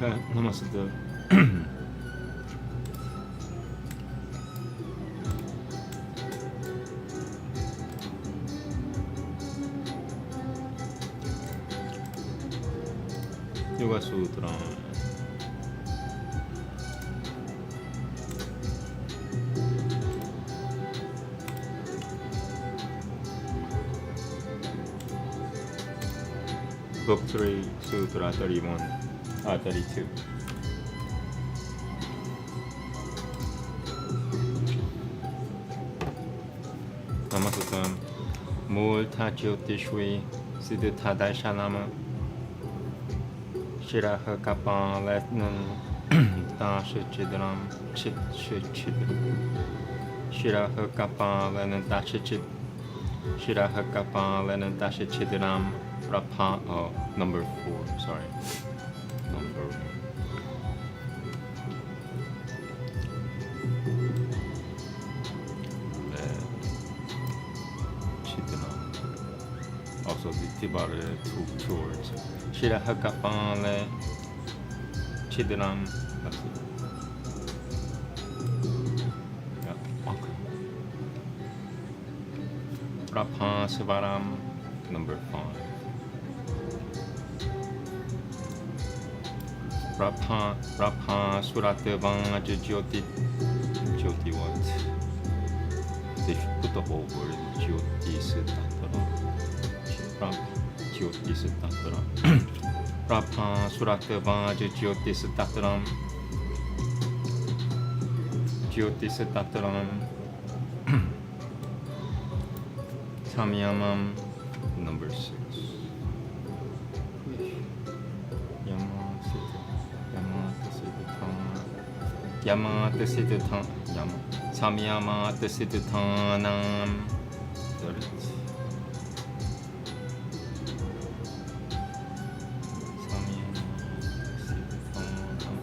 Okay, Namaste. Yoga Sutra. Book 3, Sutra 31, 32. Namaste. Mul Tachotishwi Siddhata Daishanama Shiraha Kapan Letnan Dashichidram Chit Shiraha Kapan Lenan Dashichid Shiraha Kapan Lenan Dashichidram Rapa. Oh, number 4, sorry. Number 1. Also divided two words. Shirahakapale Chidram. That's it. Yeah, okay. Rapa Sivaram, number 5. Rapa Suratevang Jyoti what? They should put the whole word Jyoti Siddhatara. Jyoti Siddhatara. Rapa Suratevang Jyoti Siddhataram. Jyoti Siddhataram. Samyamam, number 6. Yamata Siddhatan Samyamata Siddhatanam.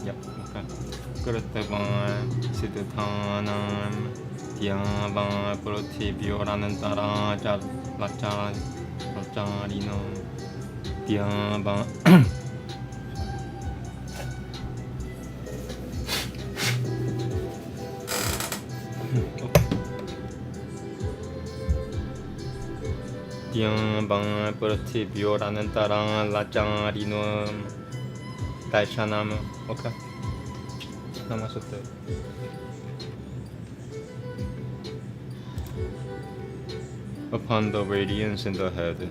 Yep, okay. Kritavan Siddhatanam Dhyava Pratibhyoranantara Lacharino Dhyava Dhyava Pratibhyoranantara Lacharino Daishanam. Okay. Namaste. Upon the radiance in the head,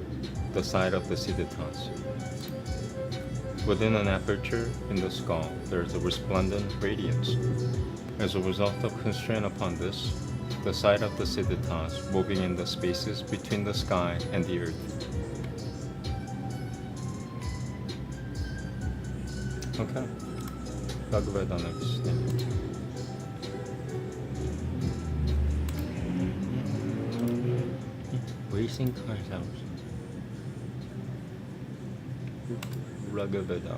the side of the siddhatas. Within an aperture in the skull, there is a resplendent radiance. As a result of constraint upon this, the side of the siddhatas moving in the spaces between the sky and the earth. Okay. Bhagavata next. Racing cars out. Bhagavata.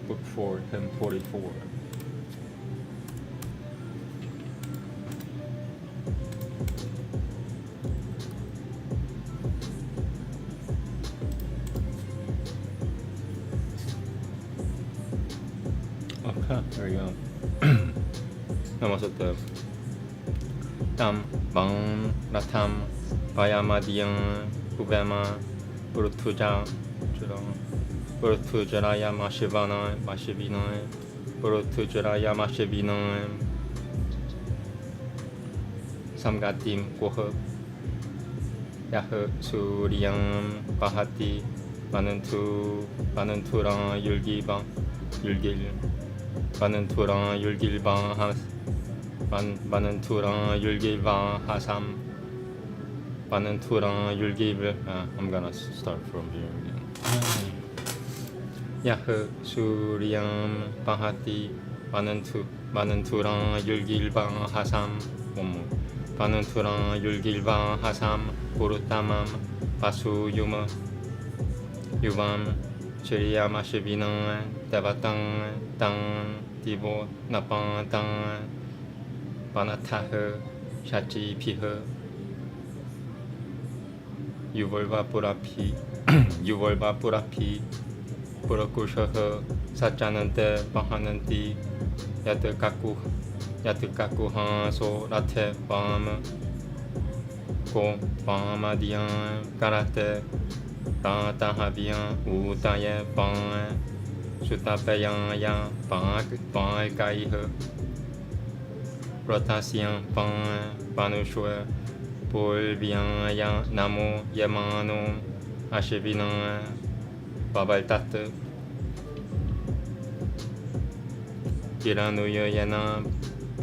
Book 4, 1044. There you go. Namaste. Tam Bang Ratam Vayamadiyam Ubema Purutuja Purutujaraya Mashivana Mashivina Purutujaraya Mashivina Samgatim Goha Yaha Suryam Bahati Bananturan Yulgiba Yulgil Bananturan Yulgilba Bananturan Yulgilba Hasam Bananturan Yulgil. I'm gonna start from here again. Yaha Suryam Bahati Bananturan Yulgilba Hasam. One more. Bananturan Yulgilba Hasam Purutamam Pasu Yuma Yuvam Chiriyamashibina Devatang Tang Divo Napan Tang Banataha Shachi Piha 유월바 뿌라피 유월바 뿌라피 뿌라쿠셔허 사짜는데 바하는디 야트까쿠 하소 라테 밤 고 밤아디안 까라테 라타하비안 우타예 밤 수타페양야 밤까이허 rotation panushwe polvianya namo yamano ashevina babaltat kiranuya yana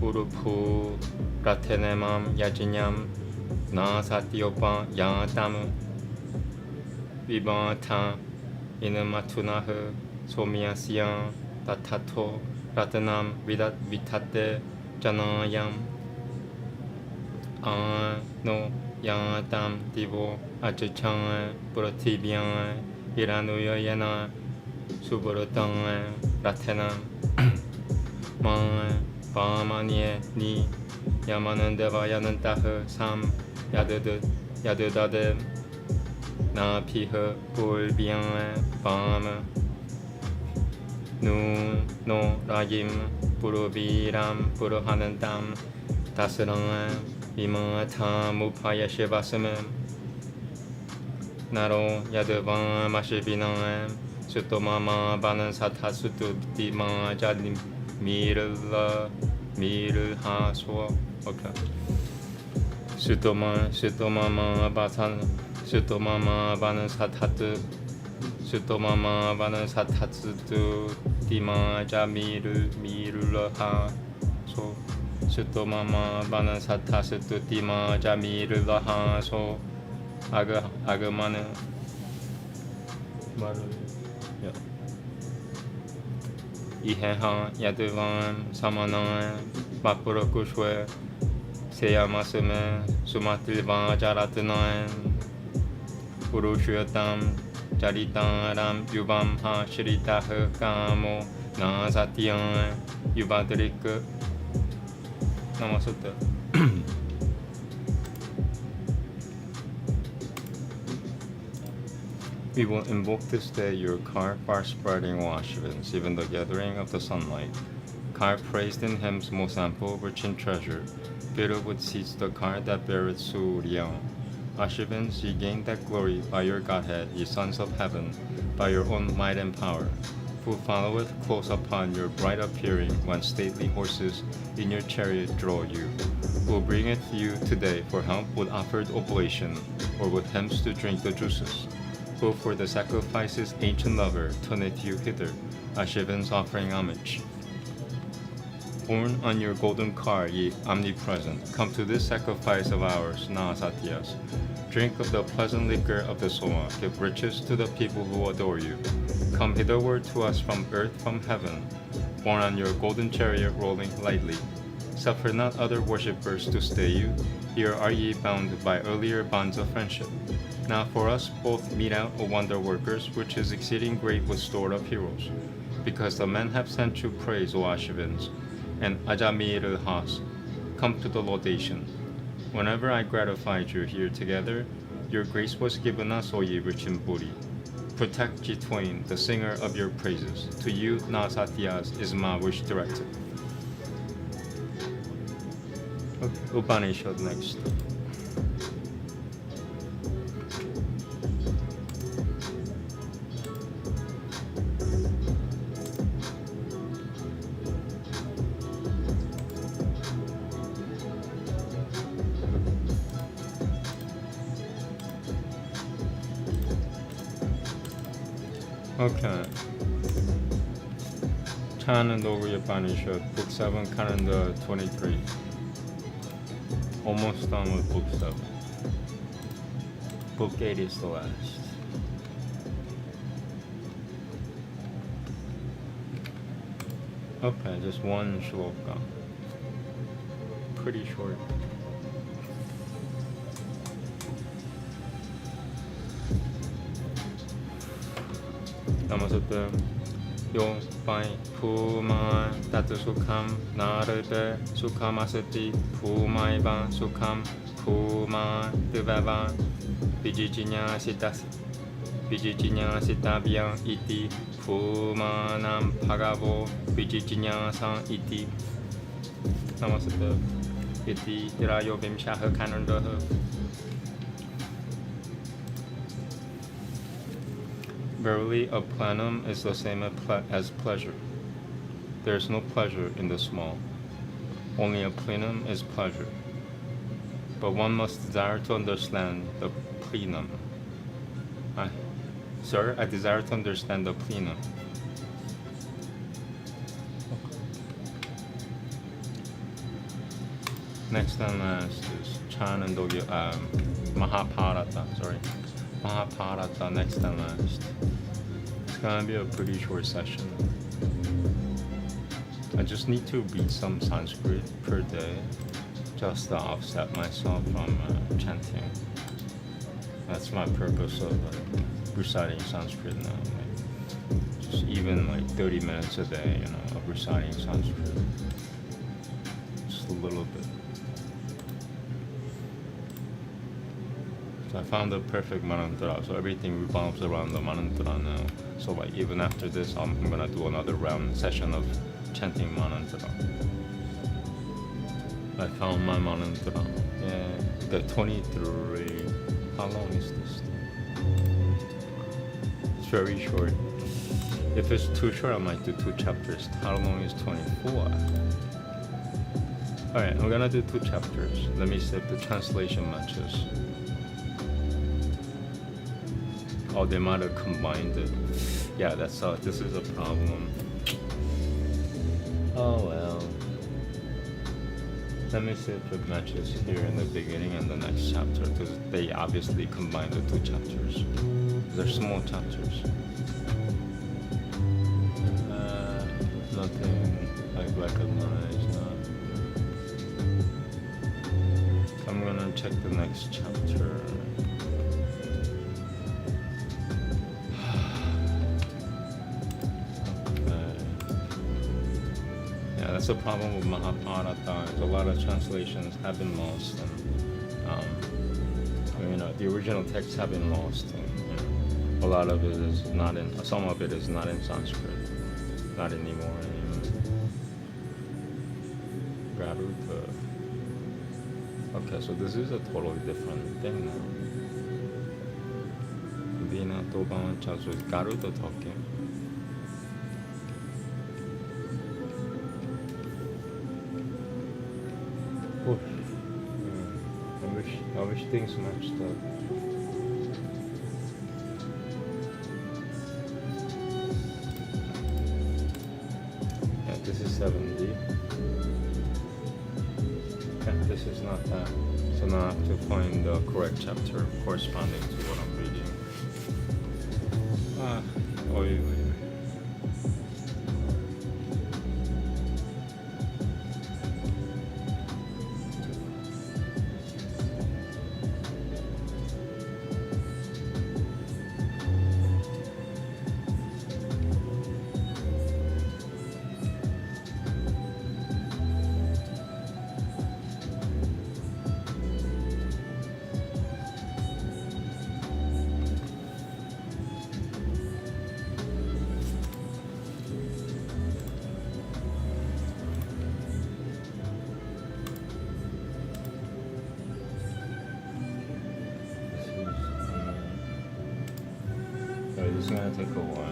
purupu prathenemam yajinyam na satyopa yatam vibanta inamatunah somiasya tatato ratanam vitate janayam no yatam divo ajachan pratibyan iranuya yana subratan ratanam man pamanye ni yamanandeva yanantah sam yadudade na piha pulbyan pam no rajim puruviram puruhanantam tasarang imatam upayashevasam naro yadevam mashivinam sutomama banan sathasutu dima jadim mirhaso. Okay. Sutomama banan sathatu dima jamirulha so sutomama banan sathatu dima jamirulha so agamana iheha yaduvan samanan bakurakushwe seyamasame sumatilva jaratanan Purushotam Jaritaram Yuvam Ha Shritah Kamo Na Satyam Yuvadrik Namaste. We will invoke this day your car far spreading Ashvins, even the gathering of the sunlight. Car praised in hymns most ample, rich in treasure, filled with seeds the car that beareth Surya. Ashvins, ye gained that glory by your Godhead, ye sons of heaven, by your own might and power, who followeth close upon your bright appearing when stately horses in your chariot draw you, who bringeth you today for help with offered oblation, or with hymns to drink the juices, who for the sacrifice's ancient lover turneth you hither, Ashvins offering homage. Born on your golden car, ye omnipresent, come to this sacrifice of ours, Nasatyas. Drink of the pleasant liquor of the Soma, give riches to the people who adore you. Come hitherward to us from earth, from heaven, born on your golden chariot rolling lightly. Suffer not other worshippers to stay you, here are ye bound by earlier bonds of friendship. Now for us both mete out, O wonder workers, which is exceeding great with store of heroes. Because the men have sent you praise, O Ashvins, and Ajamir Has, come to the laudation. Whenever I gratified you here together, your grace was given us, O ye rich in booty. Protect ye twain, the singer of your praises. To you, Nasatyas, is my wish directed. Okay, Upanishad next. Okay. Chanandogya Upanishad, Book 7, Calendar 23. Almost done with Book 7. Book 8 is the last. Okay, just one shloka. Pretty short. Namaste. Yo pai puma tatu sukham narade sukham asati pumai ba sukham Puma Devava Vijijinya Sitabhyang Iti Pumanam Bhagavo Vijijinya Sang Iti Namaste Iti Irayo Vimshaha Kanandaha. Verily, a plenum is the same as pleasure. There is no pleasure in the small. Only a plenum is pleasure. But one must desire to understand the plenum. Sir, I desire to understand the plenum. Next and last is Chan and Mahabharata. Mahabharata, next and last. It's gonna be a pretty short session. I just need to read some Sanskrit per day just to offset myself from chanting. That's my purpose of reciting Sanskrit now. Just even 30 minutes a day, of reciting Sanskrit. Just a little bit. So I found the perfect mantra, so everything revolves around the mantra now. So even after this, I'm gonna do another session of chanting mantra. I found my mantra. Yeah, the 23. How long is this thing? It's very short. If it's too short, I might do 2 chapters. How long is 24? Alright, I'm gonna do 2 chapters. Let me see if the translation matches. Oh, they might have combined it. Yeah, this is a problem. Oh well. Let me see if it matches here in the beginning and the next chapter, because they obviously combined the 2 chapters. They're small chapters. Nothing I recognize now. I'm gonna check the next chapter. That's the problem with Mahabharata. A lot of translations have been lost, and the original texts have been lost. And, a lot of it is not in. Some of it is not in Sanskrit, not anymore. Garuda. Okay, so this is a totally different thing now. Vina Toban Chasu Garuda talking. I wish things matched up. Yeah, this is 70. Yeah, this is not that. So now I have to find the correct chapter corresponding to what I'm reading. It's gonna take a while.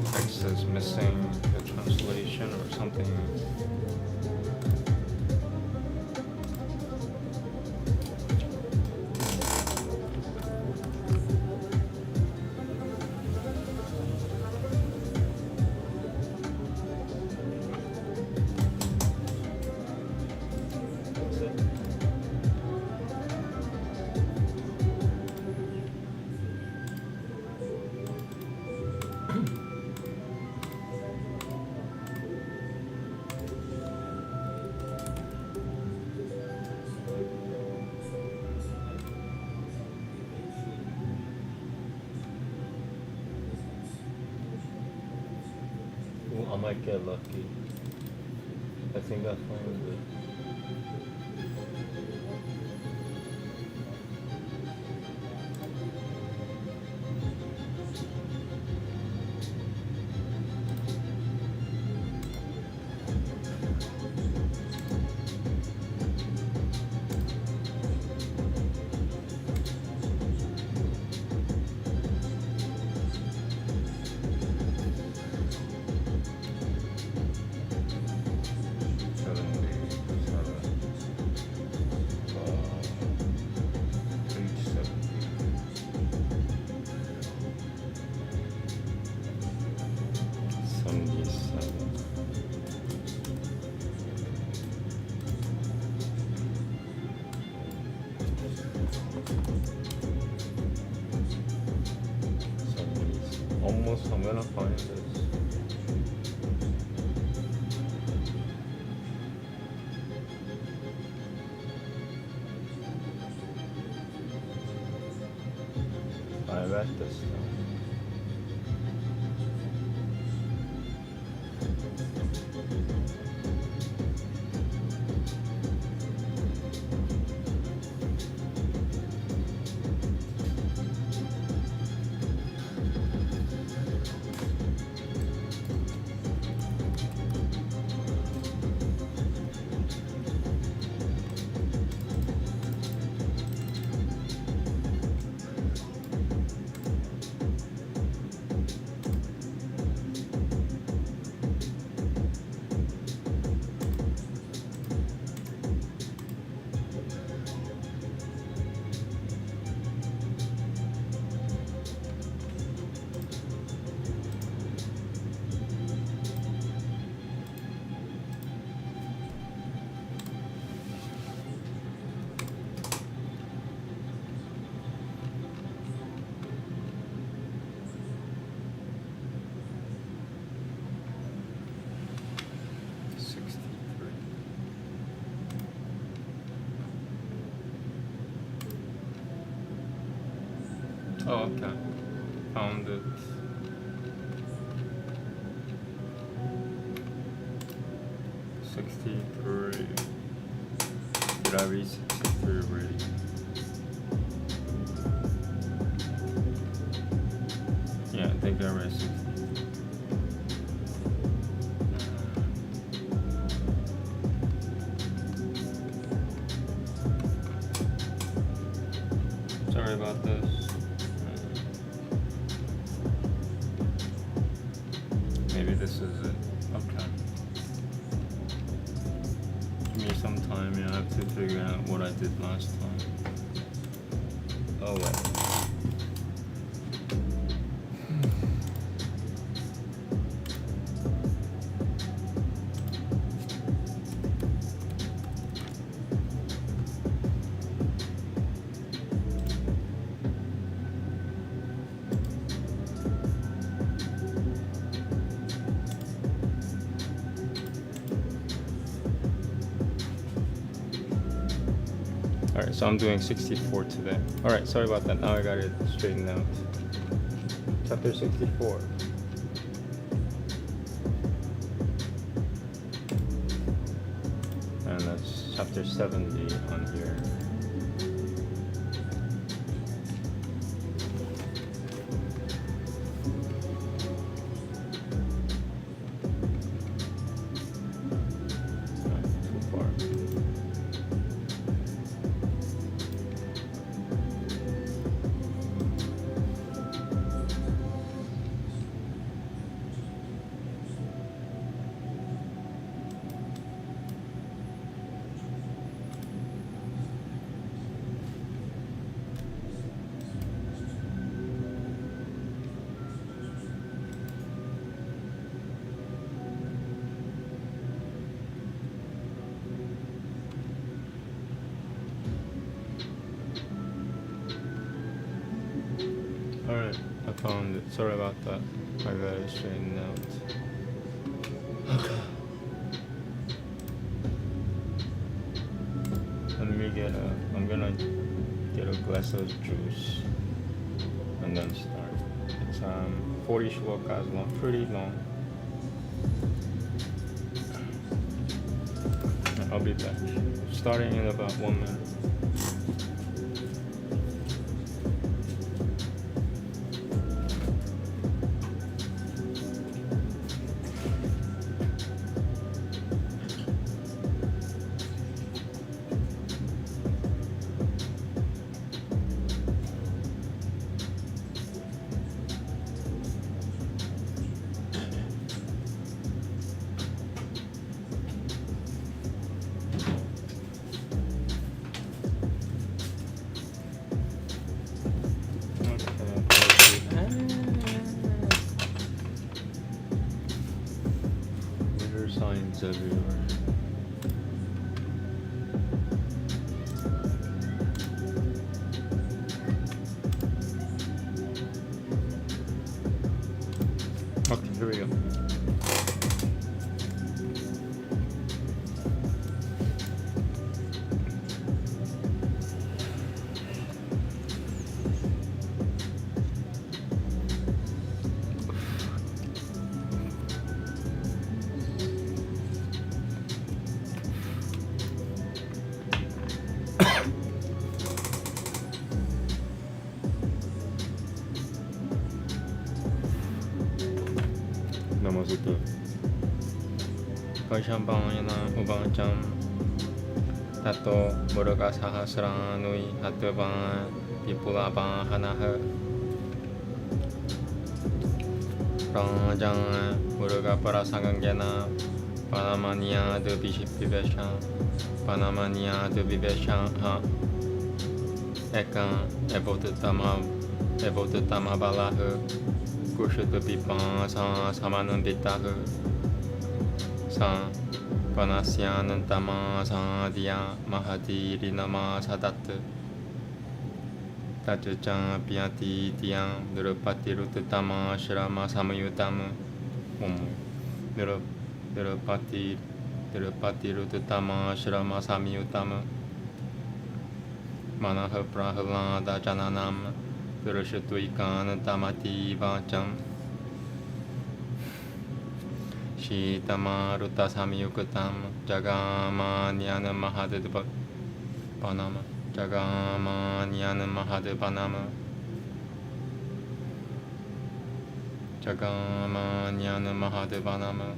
text is missing the translation or something. I might get lucky. I think I found it. Almost, I'm gonna find this. I read this stuff. Oh, okay. Found it. $63. Did I read 63 already? Yeah, I think I read 60. Sorry about this. Maybe this is it. Okay. Give me some time. Yeah, I have to figure out what I did last time. Oh well. Alright, so I'm doing 64 today. Alright, sorry about that. Now I got it straightened out. Chapter 64. And that's chapter 70 on here. found it. Sorry about that. I got it straightened out. Okay. I'm gonna get a glass of juice and then start. It's 40 shlokas long, pretty long. I'll be back. Starting in about 1 minute. Signs everywhere. Okay, here we go. Namaste. Vaishabhayana Ubacham Tato Muruga Sahasranui Hatava Vipulaba Hanaha Rajang Muruga Parasangana Panamania de Vivesha Panamania de Vivesha Ekan Evotama Balaha Kushut Pipan Samananditaha San Panasyanantama Sandia Mahati Nama Sadat Tajajan Piati Tiang Nirupati Rutama Shrama Samayutama Nirupati Rutama Shrama Samayutama Manaha Prahalada Jananam Purushatuikan Tamati Vacham Shitama Ruta Samyukutam Jagama Nyana Mahadeva Panama Jagama Nyana Mahadevanama Jagama Nyana Mahadevanama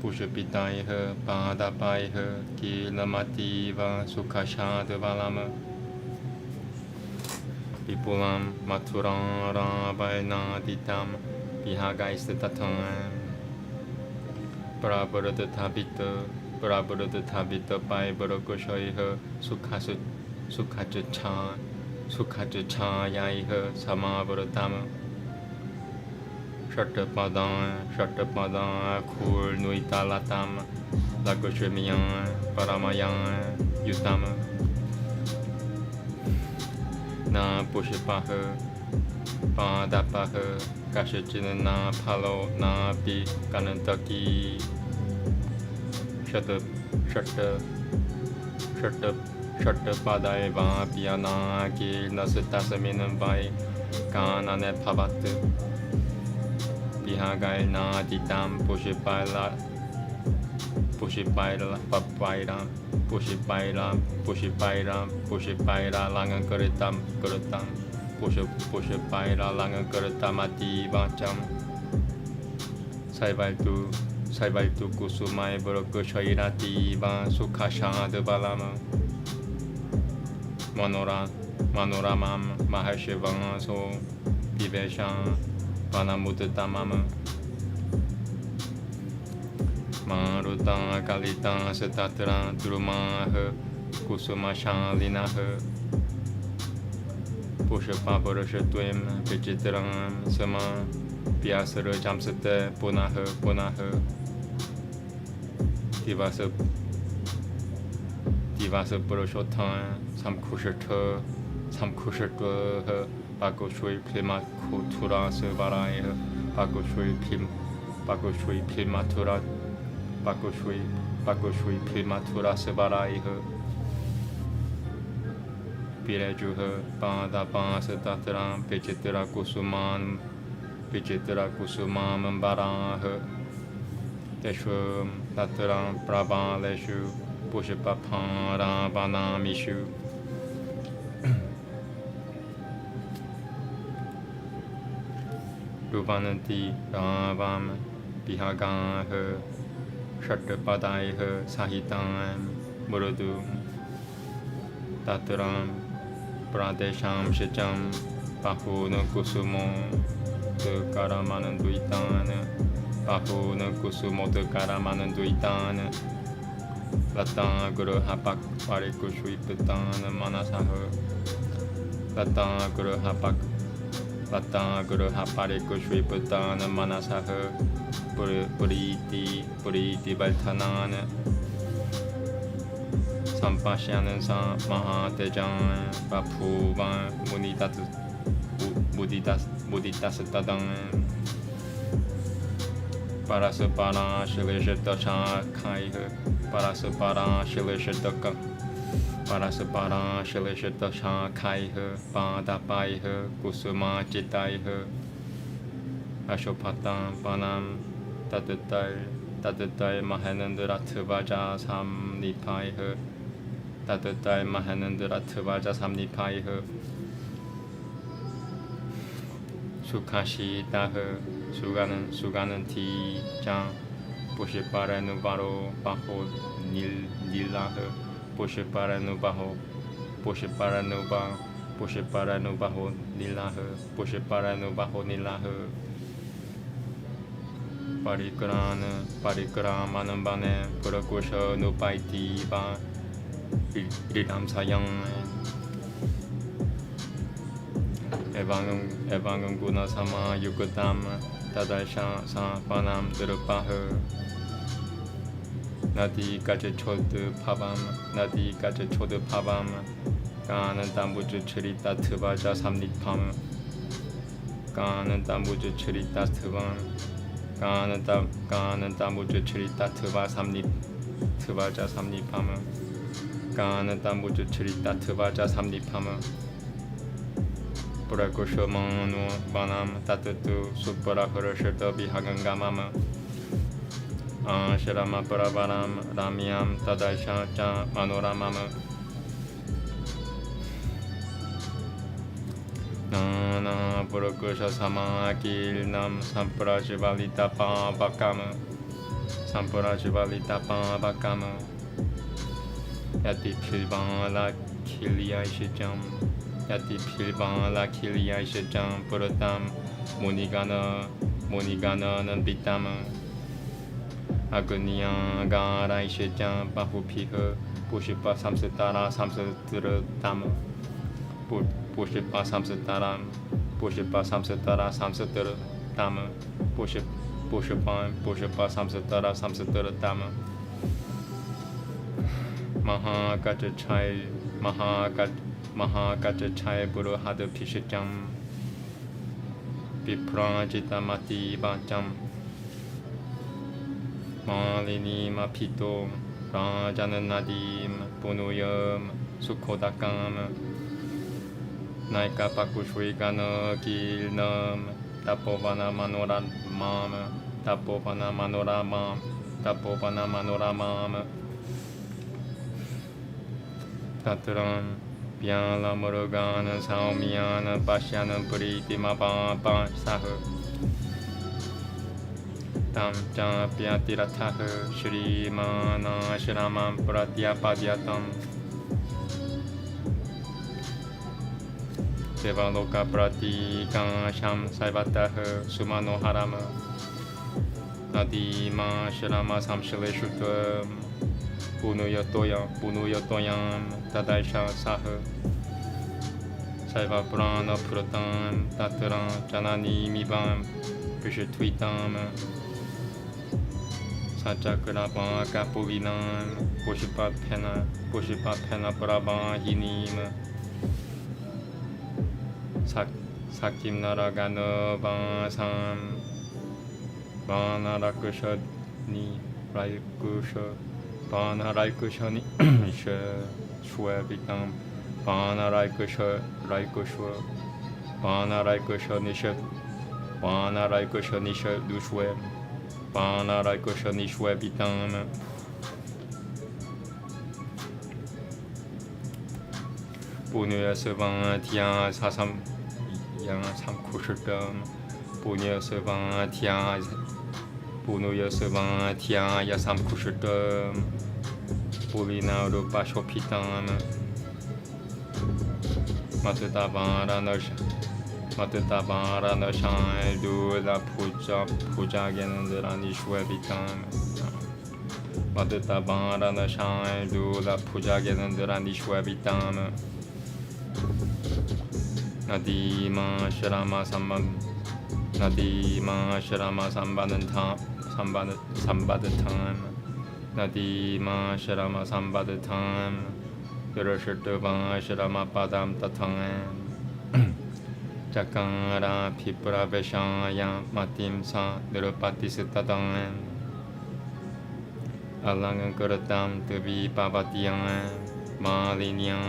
Pushapitaiha Padapaiha Kilamativa Sukhashadevalama Vipulam Maturam Rabainaditam Vihagaistatatam Prabhupada Tabita Pai Barakoshoiha Sukhacha Yaiha Samavaratam Shatapadan Kur Nuitalatam Lagoshemiyan Paramayan Yutama Na Pushipaha Padapaha Kashachina Na Palo Na Pi Kanantaki Shatapadaiva Piana Ki Nasitasaminam Vai Kanane Pavat Pihagai Na Ditam Pushipaila Papairam Pushipaira Langan Kurutam Pushipaira Langan Kurutamati Vacham Saibaitu Kusumai Burukoshairati Van Sukhasha de Balama Manoramam Mahashivan So Viveshan Panamutatamama Marutan Kalitan Setatran Drumaha Kusumashalinaha Pushapa Purushatwim Vichitram Sama Pyasara Jamsate Punaha Divasa Purushotan Samkushatha Bakoshui Pilma Kutura Sevarai Bakoshui Pilmatura Bakoshui Pilmatura Sevarai Pirejuha Pada Pansa Tatram Pichitra Kusumam Baraha Teshum Tatram Prabha Leshu Pushapapara Banamishu Ruvananti Ravam Bihagaha Shatapadaiha Sahitam Murudum Tatram Pradesham Shacham Bahuna Kusumo De Karamananduitana Bahuna Kusumo De Karamananduitana Lata Guru Hapak Parikushwipatana Manasaha Lata Guru Hapak Lata Guru Haparikushwipatana Manasaha Puriti Baltanana Sampashyanan Sa Mahatejan Bapuvan Muditas Tadan Parasapara Shilishita Shakaiha Parasapara Shilishita Parasapara Shilishita Shakaiha Padapaiha Kusuma Chitaiha Ashopatan Panam Tatatai Mahanandra Tvaja Samnipaiha Tatatai Mahanandra Tvaja Samnipaiha Sukhashi Daha Suganan Ti Jang Pushiparanubaro Baho Nilaha Pushiparanubaro Nilaha Pushiparanubaro Nilaha Parikramanambane Purakusha Nupaiti Ba Ridam Sayang Evangam Guna Sama Yugadam Tadaisha Sa Panam Durupaha Nadi Gaja Chodu Pabam Ganan Dambuja Chirita Tuvaja Samnipam Ganan Dambuja Chirita Tuvam Ganan Dambuja Chirita Tuvaja Samnipam Ganan Dambuja Chirita Tuvaja Samnipam Purakusha Manu Banam Tatutu Supurahura Shirta Bihagangamama Shirama Puravaram Ramyam Tadaisha Cha Manoramama Nana Purakusha Samakilnam Sampurajivalita Pavakama Yati Pilvala Kiliyashijam Yati Pilvala Kiliyashijam Puratam Munigana Nambitama Aguniya Garaishijam Bahupiha Pushipa Samsatara Samsatratama Pushipa Samsatara Samsatratama Pushipa Samsatara Mahagachachai Buru Hada Pishijam Viprajita Mati Bajam Malini Mapito Rajananadim Punuyam Sukhodakam Naika Pakushwigana Gilnam Tapovana Manoramam Tatram Pyala Murugana Saumyana Pashyana Puriti Mababa Saha Tam Pyatiratha Shri Mana Shramam Pratyapadiyatam Devaloka Pratika Sham Saivataha Sumanoharama Nadima Shrama Samshaleshutvam Punuyotoyam Tadaisha Saha Saiva Purana Puratam Tatram Janani Mibam Pishatvitam Sachakrapa Kapuvinam Pushipapena Prabhahinim 사킴 나라가노 바삼 바나라쿠셔니 라이쿠셔 바나라이쿠셔니 쉐슈에비탐 바나라이쿠셔 라이쿠셔 바나라이쿠셔니셔 바나라이쿠셔니셔 누슈에 바나라이쿠셔니슈에비탐 보뇌스방티야 사삼 삼쿠실담 보뇌스방티야 보뇌스방티야 야삼쿠실담 보리나루파쇼피담 마트타바라너샤 두라 푸자게는드라니 슈에비탐 마트타바라너샤 두라 푸자게는드라니 슈에비탐 나디마 샤라마 삼반 나디마 샤라마 삼바는 삼바드 탐 나디마 샤라마 삼바드 탐 여러셔트바 샤라마 바담 따탕 자카라 피프라베샤야 마팀사 느르파티스타당 알랑은 그릇담 드비 바바티양 마리니양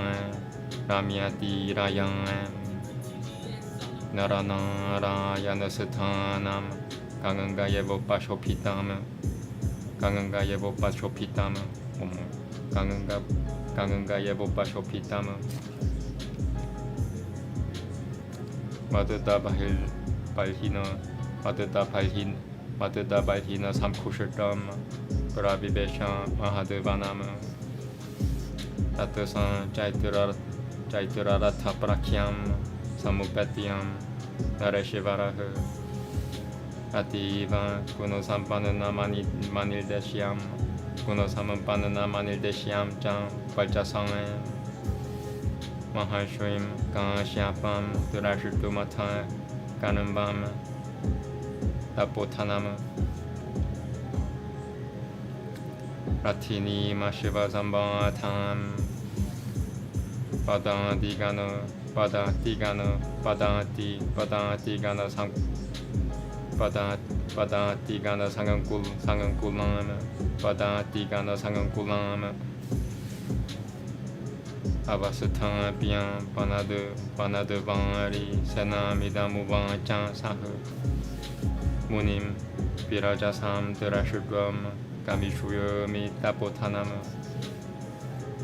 라미아티라양 나라나라야느스타남 강은가예보빠쇼피담 강은가예보빠쇼피담 강은가예보빠쇼피담 마드다 발히나 마드다 발히나 삼쿠실담 브라비베샤 마하드바남 따뜻한 자이트라라타프라키암 사무패티암 나레시바라흐 아티바 구노삼바느나 만일데시암 구노삼은바느나 만일데시암 짱 발자상에 마하슈임 강시아밤 드라시투마타 가는밤 다포타나무 라티니 마시바삼바탐 바다디가노 바다티가노 바다티가노 바다티가노 상은꿀람 바다티가노 상은꿀람 아바스탕 비앙 바나드 방아리 세나미다 무방짱 사흐 무님 비라자삼 드라슈감 가미슈여미 따포타나무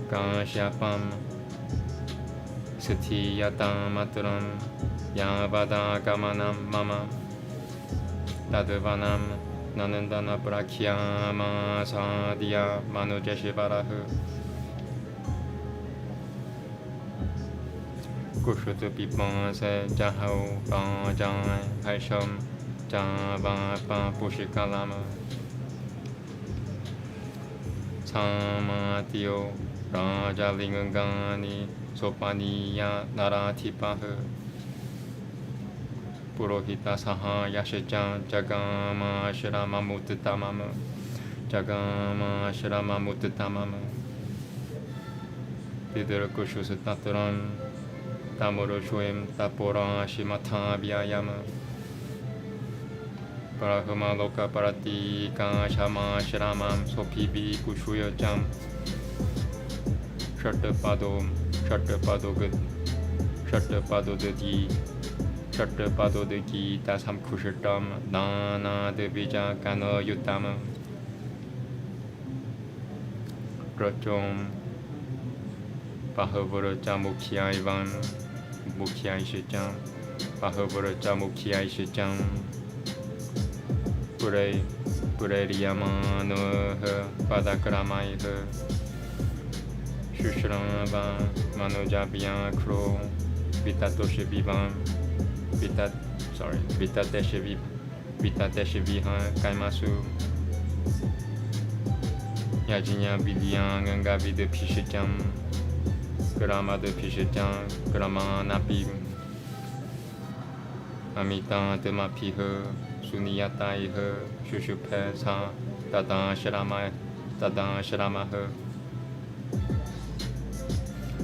강시아밤 스티야담 마트람 야바다 가마남 마마 다드바남 나는다나 브라키야 마사디야 마누제시바라흐 구슈드 비방세 자하우 방장 할섬 자바파 부시칼라마 사마티오 라자링은가니 소파니야 나라티파흐 purohita saha yashichan jagama shirama muttamama jagama shirama muttamama Tidra kushus tatran tamuro shuim tapora shimata vyayama Parahama loka parati ka shama shiramam sopibi kushuya jam Shatapado dadi Shatapado dadi tasam kushatam Nana devija kano yutama Prachom Pahavaraja mukhya ivan Mukhya ishijam Pahavaraja mukhya ishijam Pureriyamanoha Padakramaha Shushrava Manojabhya Kro Vitatoshe Vivam Vitateshe Viha Kaimasu Yajinya Vidya Ganga Vida Pishijam Grama de Pishijam Grama Napi Amita Demapiha Suniyataiha Shushupesa Tada Sharamaha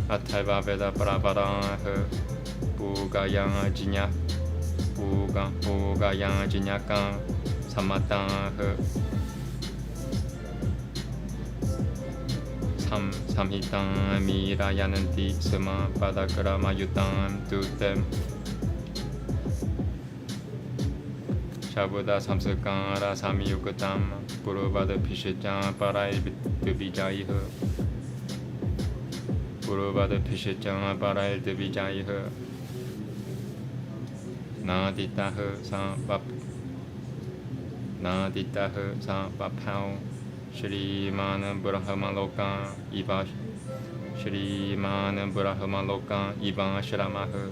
Athaiva Veda Parabaraha Bugaya Jinya Uga yang jinyakang samatang he samhitang mira yananti sema padakrama yutam tutem Shabuda samskara samyukatam Purvada pishacham parai vijaiha Purvada pishacham parai vijaiha Naditaha Savapau Shriman Brahmaloka Iva Shriman Brahmaloka Iva Shramaha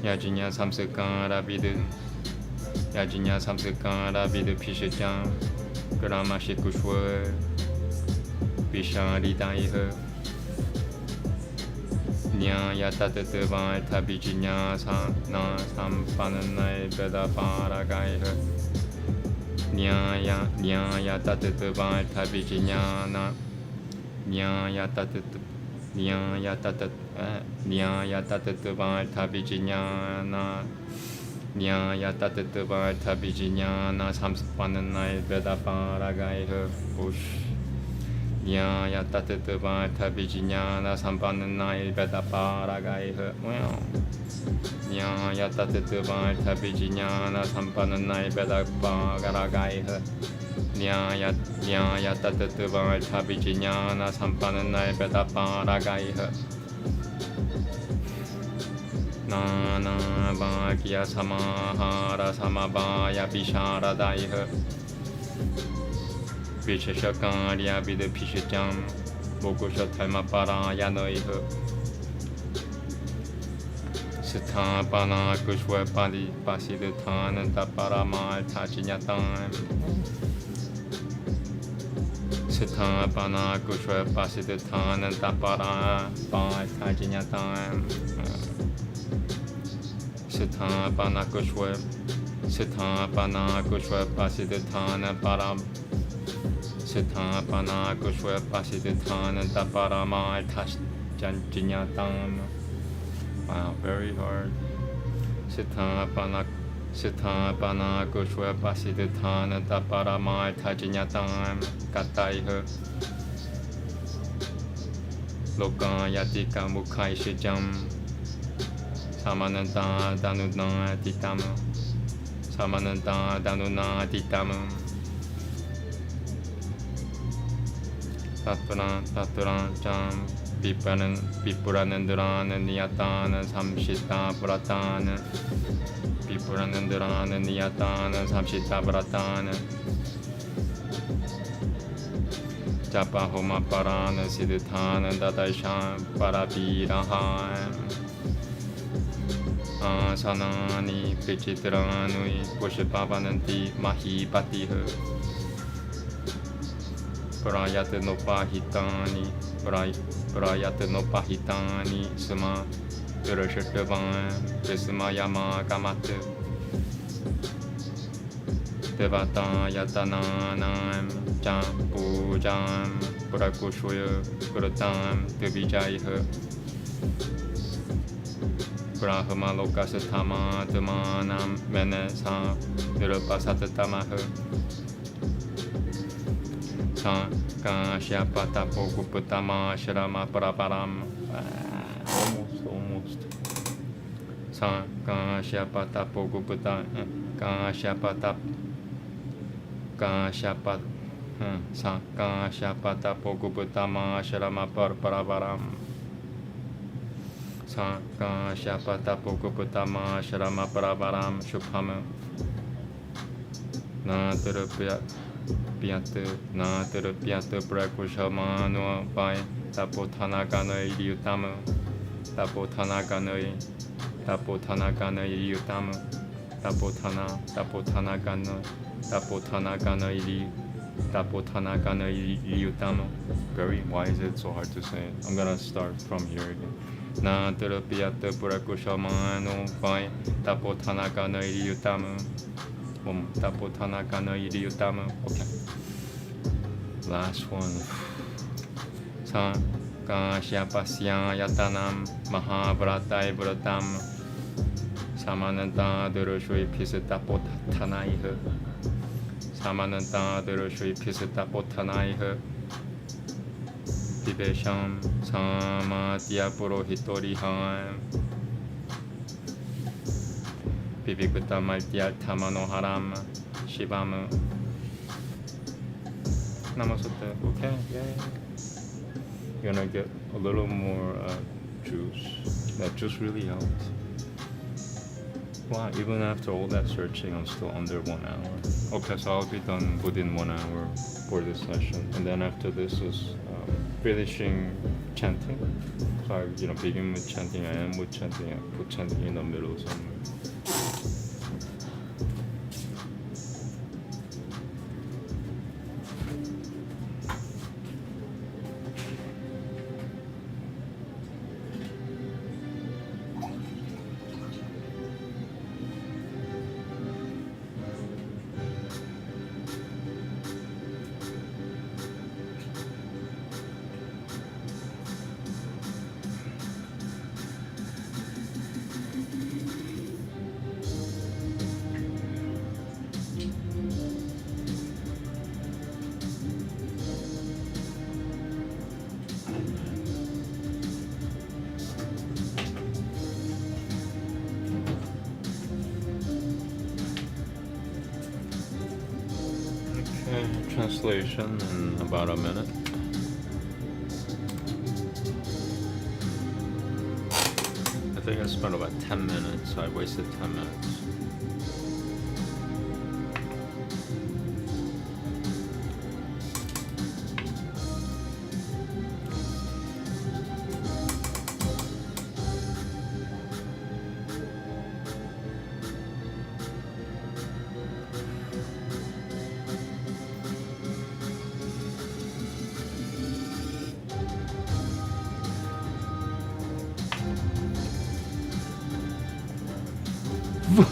Yajinya Samskara Vidu Yajinya Samskara Vidu Pishacham Grama Shikushwa Visharidaiha Nyaya Tatatava Tabijinya Na Sampananai Veda Paragaiha Nyaya Tatatava Tabijinya Na Nyaya Tatatava Tabijinya Nyaya Tatatava Tabijinya Na Sampananai Veda Paragaiha Push Nyaya Tatatava Tabijinyana Sampananai Veda Paragaiha Nyaya Tatatava Tabijinyana Sampananai Veda Paragaiha Nyaya Tatatava Tabijinyana Sampananai Veda Paragaiha Nana Bhagya Samahara Samabhaya Visharadaiha Vishashakarya Vida Pishacham Bogoshatama Parayanoiha Sthapana Kushwapadi Pasiddhananta Paramartha Chinyatam Sthapana Kushwapasiddhananta Paramartha Chinyatam Sthapana Kushwapasiddhananta Paramartha Sthapana Kushwapasiddhananta Paramartha Chinyatam. Wow, very hard. Sthapana Kushwapasiddhananta Paramartha Chinyatam Kataiha Lokayatika Mukhaishijam Samananta Danuna Titam Samananta Danuna Titam Taturan Jam Vipuranandurana Niyatana Samshita Pratana Vipuranandurana Niyatana Samshita Pratana Japa Homa Parana Siddhana Dadaishan Parabirahan Sanani Pichitranui Pushpavananti Mahipatiha Prayata no pahitani Prayata no pahitani Suma Durashatavan Visma Yama Kamata Devata Yatananam Jam Pujam Purakushya Puratam Devijaiha Brahma Lokasatama Dhamanam Menasa Nirupasatamaha Kashyapata Poguputama Shrama Paraparam Almost Kashyapata Poguputa Kashyapata Poguputama Shrama Paraparam Kashyapata Poguputama Shrama Paraparam Shubham Piatu Prakushamano by Tapotanagana Iliutama Tapotanagana Iliutama Tapotanagana Iliutama. Very, why is it so hard to say? I'm gonna start from here again. Piatu Prakushamano by Tapotanagana Iliutama. Tapotanagana Iliutama. Okay. Last one. Kashyapasya Yatanam Mahabharata Vratam Samananta Deroshui Pisitapo Tanaiha. Samananta Deroshui Pisitapo Tanaiha. Pibesham Samadiapuro Hitori Ham. Bibikuta Maltia Tamano Haram. Shivamu. Namaste. Okay, yeah. You're gonna get a little more juice. That juice really helped. Wow, even after all that searching, I'm still under 1 hour. Okay, so I'll be done within 1 hour for this session, and then after this is finishing chanting. So I, begin with chanting. I am with chanting. I put chanting in the middle somewhere. Translation in about a minute. I think I spent about 10 minutes, so I wasted 10 minutes. Too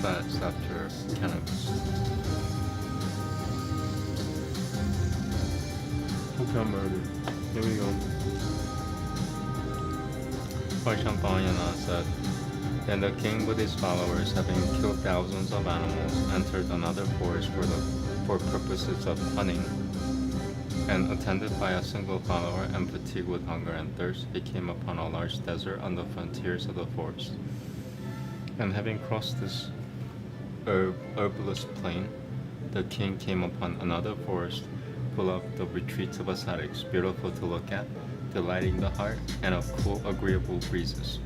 fast after cannabis. Okay, I'm ready. Here we go. Vaishampayana said, Then the king with his followers, having killed thousands of animals, entered another forest for purposes of hunting. And attended by a single follower and fatigued with hunger and thirst, he came upon a large desert on the frontiers of the forest. And having crossed this herbless plain, the king came upon another forest full of the retreats of ascetics, beautiful to look at, delighting the heart, and of cool, agreeable breezes.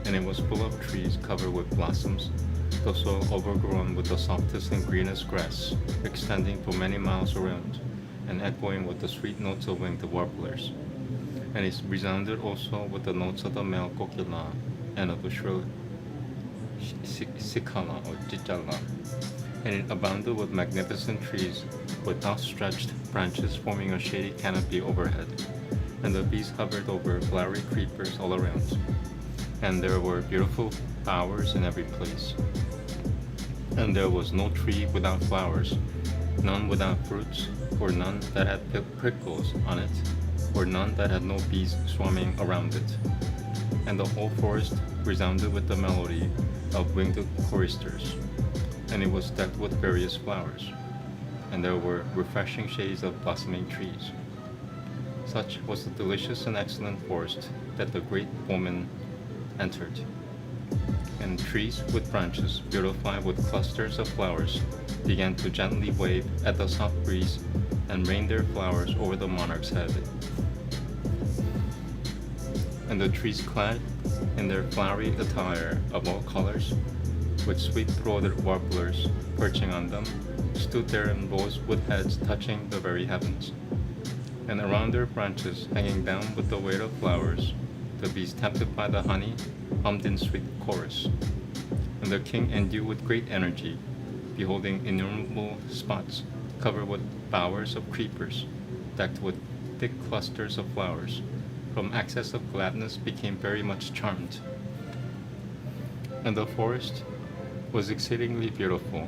And it was full of trees covered with blossoms, the soil overgrown with the softest and greenest grass, extending for many miles around, and echoing with the sweet notes of winged warblers. And it resounded also with the notes of the male kokila and of the shrill sikala or chichala. And it abounded with magnificent trees with outstretched branches forming a shady canopy overhead. And the bees hovered over flowery creepers all around. And there were beautiful flowers in every place. And there was no tree without flowers, none without fruits, or none that had prickles on it, or none that had no bees swarming around it. And the whole forest resounded with the melody of winged choristers, and it was decked with various flowers, and there were refreshing shades of blossoming trees. Such was the delicious and excellent forest that the great woman entered. And trees with branches beautified with clusters of flowers began to gently wave at the soft breeze and rain their flowers over the monarch's head. And the trees clad in their flowery attire of all colors, with sweet-throated warblers perching on them, stood there in rows with heads touching the very heavens. And around their branches, hanging down with the weight of flowers, the bees tempted by the honey hummed in sweet chorus. And the king, endued with great energy, beholding innumerable spots covered with bowers of creepers, decked with thick clusters of flowers, from excess of gladness became very much charmed. And the forest was exceedingly beautiful,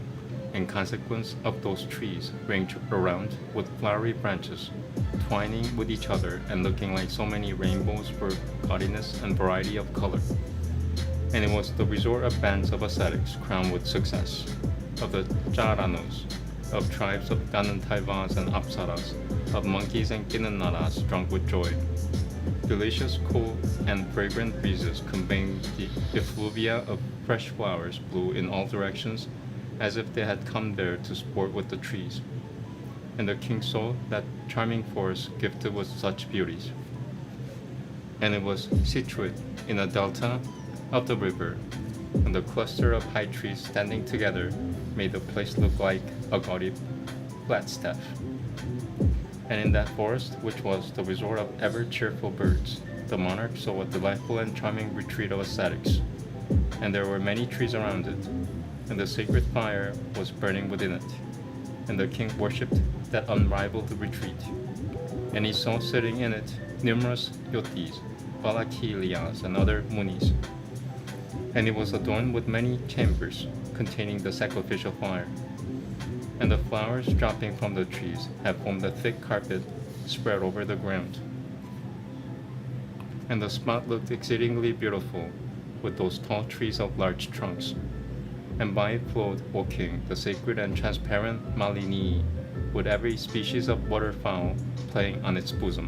in consequence of those trees ranged around with flowery branches, twining with each other and looking like so many rainbows for gaudiness and variety of color. And it was the resort of bands of ascetics crowned with success, of the Charanos, of tribes of Ganantaivas and Apsaras, of monkeys and Kinanaras drunk with joy. Delicious, cool, and fragrant breezes conveying the effluvia of fresh flowers blew in all directions as if they had come there to sport with the trees. And the king saw that charming forest gifted with such beauties. And it was situate in a delta of the river, and the cluster of high trees standing together made the place look like a gaudy flagstaff. And in that forest, which was the resort of ever-cheerful birds, the monarch saw a delightful and charming retreat of ascetics. And there were many trees around it, and the sacred fire was burning within it. And the king worshipped that unrivaled retreat. And he saw sitting in it numerous yotis, Valakilias, and other munis. And it was adorned with many chambers containing the sacrificial fire. And the flowers dropping from the trees had formed a thick carpet spread over the ground. And the spot looked exceedingly beautiful, with those tall trees of large trunks. And by it flowed, O king, the sacred and transparent Malini, with every species of waterfowl playing on its bosom.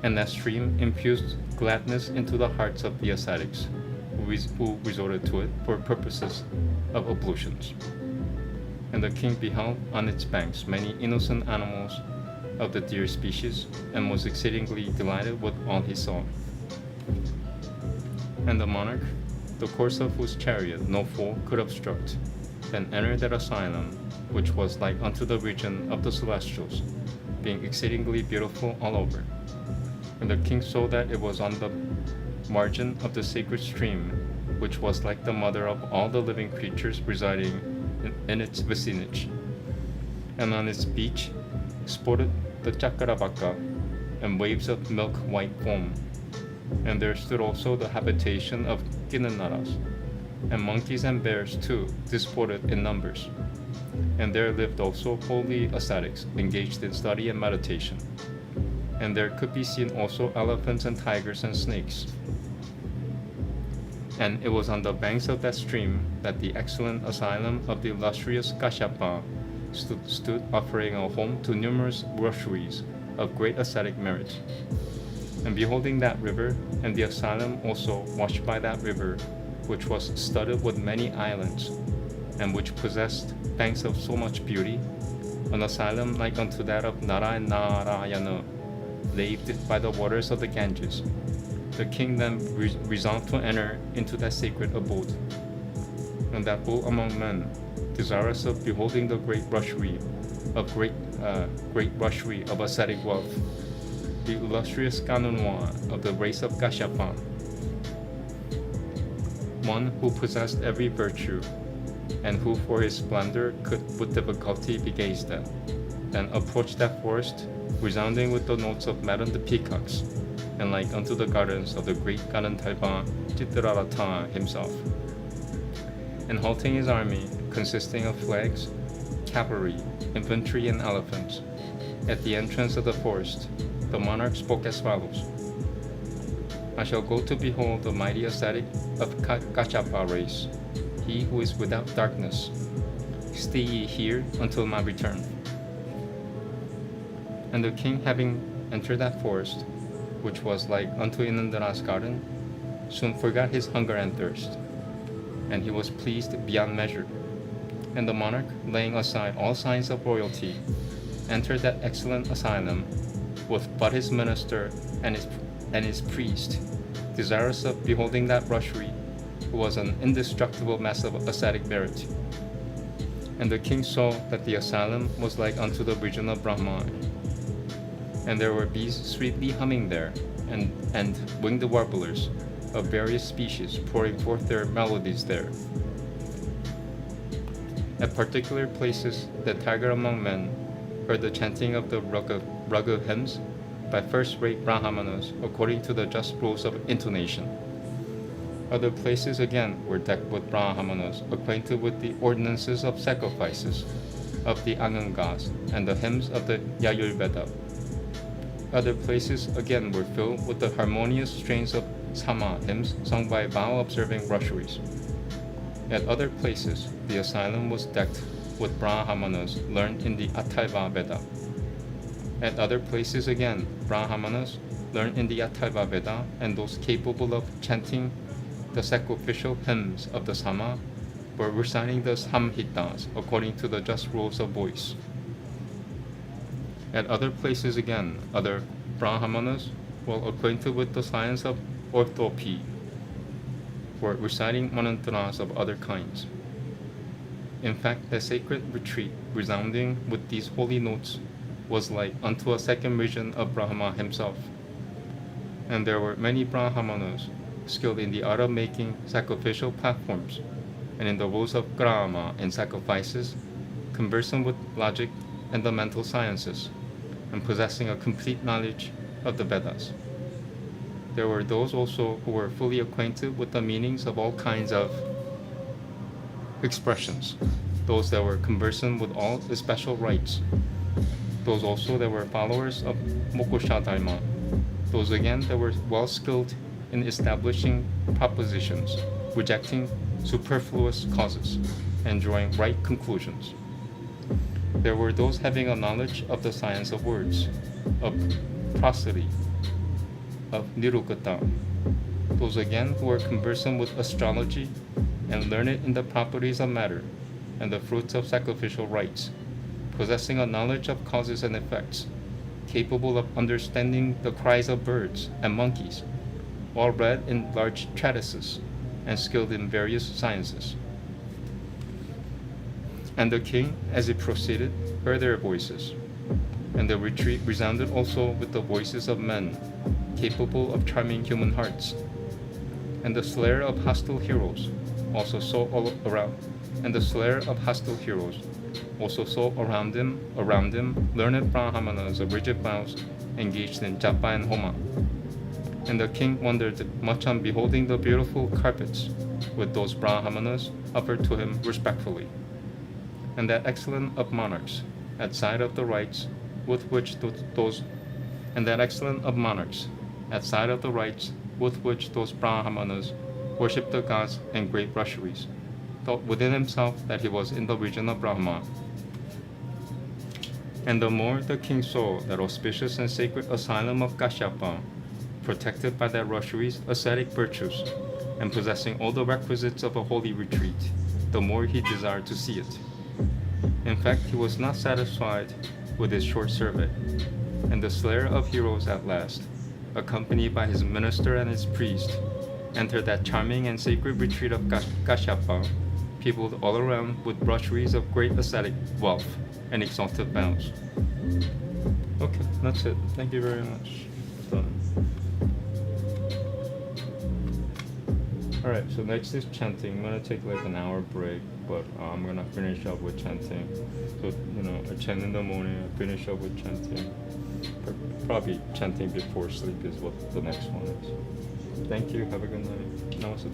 And that stream infused gladness into the hearts of the ascetics, who resorted to it for purposes of ablutions. And the king beheld on its banks many innocent animals of the deer species, and was exceedingly delighted with all he saw. And the monarch, the course of whose chariot no foe could obstruct, then entered that asylum, which was like unto the region of the celestials, being exceedingly beautiful all over. And the king saw that it was on the margin of the sacred stream, which was like the mother of all the living creatures residing in its vicinage. And on its beach sported the Chakarabaka and waves of milk white foam. And there stood also the habitation of Kinanaras, and monkeys and bears too disported in numbers. And there lived also holy ascetics engaged in study and meditation. And there could be seen also elephants and tigers and snakes. And it was on the banks of that stream that the excellent asylum of the illustrious Kashyapa stood offering a home to numerous rosharies of great ascetic merit. And beholding that river, and the asylum also washed by that river, which was studded with many islands, and which possessed banks of so much beauty, an asylum like unto that of Narayana, laved by the waters of the Ganges, the king then resolved to enter into that sacred abode. And that bull among men, desirous of beholding the great rosary of ascetic wealth, the illustrious Kanunwa of the race of Kashyapa, one who possessed every virtue, and who for his splendor could with difficulty be gazed at, then approached that forest, resounding with the notes of Madame the Peacocks, and like unto the gardens of the great Ganantaiva Chitraratha himself. And halting his army, consisting of flags, cavalry, infantry, and elephants, at the entrance of the forest, the monarch spoke as follows: I shall go to behold the mighty ascetic of Kashyapa race, he who is without darkness. Stay ye here until my return. And the king, having entered that forest, which was like unto Inandra's garden, soon forgot his hunger and thirst, and he was pleased beyond measure. And the monarch, laying aside all signs of royalty, entered that excellent asylum, with but his minister and his priest, desirous of beholding that rosary, who was an indestructible mass of ascetic merit. And the king saw that the asylum was like unto the region of Brahma, and there were bees sweetly humming there, and winged warblers of various species pouring forth their melodies there. At particular places, the tiger among men heard the chanting of the Raga hymns by first-rate Brahmanas according to the just rules of intonation. Other places again were decked with brahmanas acquainted with the ordinances of sacrifices, of the Angangas, and the hymns of the Veda. Other places again were filled with the harmonious strains of Sama hymns sung by vow-observing brahmacharis. At other places, the asylum was decked with brahmanas learned in the Atharva Veda. At other places again, brahmanas learned in the Atharva Veda and those capable of chanting the sacrificial hymns of the Sama were reciting the Samhitas according to the just rules of voice. At other places again, other brahmanas, well acquainted with the science of orthopy, were reciting manantras of other kinds. In fact, the sacred retreat resounding with these holy notes was like unto a second vision of Brahma himself. And there were many brahmanas skilled in the art of making sacrificial platforms, and in the rules of grama and sacrifices, conversant with logic and the mental sciences, and possessing a complete knowledge of the Vedas. There were those also who were fully acquainted with the meanings of all kinds of expressions, those that were conversant with all the special rites, those also that were followers of Moksha Dharma, those again that were well skilled in establishing propositions, rejecting superfluous causes, and drawing right conclusions. There were those having a knowledge of the science of words, of prosody, of nirukata, those again who were conversant with astrology and learned in the properties of matter and the fruits of sacrificial rites, possessing a knowledge of causes and effects, capable of understanding the cries of birds and monkeys, all read in large treatises and skilled in various sciences. And the king, as he proceeded, heard their voices, and the retreat resounded also with the voices of men, capable of charming human hearts. And the slayer of hostile heroes also saw all around, around him learned brahmanas of rigid vows engaged in japa and homa. And the king wondered much on beholding the beautiful carpets which those brahmanas offered to him respectfully, and that excellent of monarchs, at sight of the rites with which those brahmanas worshipped the gods and great brahmacharis, thought within himself that he was in the region of Brahma. And the more the king saw that auspicious and sacred asylum of Kashyapa, protected by that brahmachari's ascetic virtues, and possessing all the requisites of a holy retreat, the more he desired to see it. In fact, he was not satisfied with his short survey, and the slayer of heroes at last, accompanied by his minister and his priest, entered that charming and sacred retreat of Kashyapa, peopled all around with brahmacharis of great ascetic wealth and exalted vows. Okay, that's it. Thank you very much. Done. Alright, so next is chanting. I'm gonna take like an hour break, but I'm gonna finish up with chanting. So, I chant in the morning, I finish up with chanting. Probably chanting before sleep is what the next one is. Thank you, have a good night. Namaste.